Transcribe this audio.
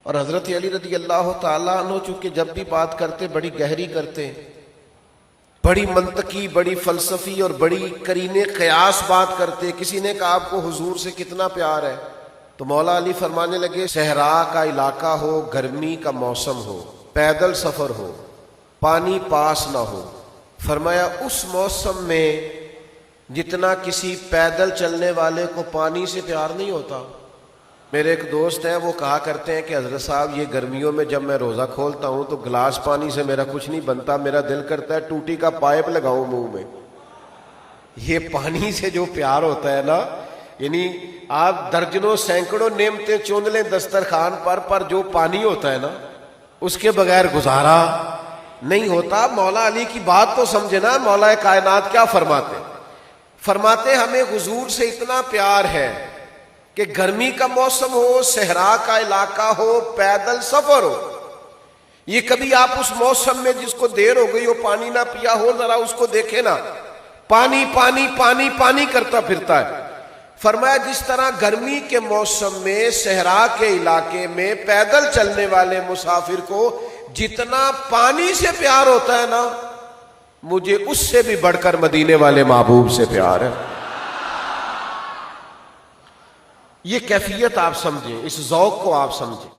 اور حضرت علی رضی اللہ تعالیٰ عنہ چونکہ جب بھی بات کرتے بڑی گہری کرتے، بڑی منطقی، بڑی فلسفی اور بڑی قرینے قیاس بات کرتے۔ کسی نے کہا آپ کو حضور سے کتنا پیار ہے؟ تو مولا علی فرمانے لگے صحرا کا علاقہ ہو، گرمی کا موسم ہو، پیدل سفر ہو، پانی پاس نہ ہو، فرمایا اس موسم میں جتنا کسی پیدل چلنے والے کو پانی سے پیار نہیں ہوتا۔ میرے ایک دوست ہیں، وہ کہا کرتے ہیں کہ حضرت صاحب یہ گرمیوں میں جب میں روزہ کھولتا ہوں تو گلاس پانی سے میرا کچھ نہیں بنتا، میرا دل کرتا ہے ٹوٹی کا پائپ لگاؤں منہ میں۔ یہ پانی سے جو پیار ہوتا ہے نا، یعنی آپ درجنوں سینکڑوں نعمتیں چن لیں دسترخوان پر جو پانی ہوتا ہے نا اس کے بغیر گزارا نہیں ہوتا۔ مولا علی کی بات تو سمجھے نا، مولا کائنات کیا فرماتے ہمیں حضور سے اتنا پیار ہے کہ گرمی کا موسم ہو، صحرا کا علاقہ ہو، پیدل سفر ہو، یہ کبھی آپ اس موسم میں جس کو دیر ہو گئی ہو پانی نہ پیا ہو، ذرا اس کو دیکھیں نا، پانی پانی پانی پانی کرتا پھرتا ہے۔ فرمایا جس طرح گرمی کے موسم میں صحرا کے علاقے میں پیدل چلنے والے مسافر کو جتنا پانی سے پیار ہوتا ہے نا، مجھے اس سے بھی بڑھ کر مدینے والے محبوب سے پیار ہے۔ یہ کیفیت آپ سمجھیں، اس ذوق کو آپ سمجھیں۔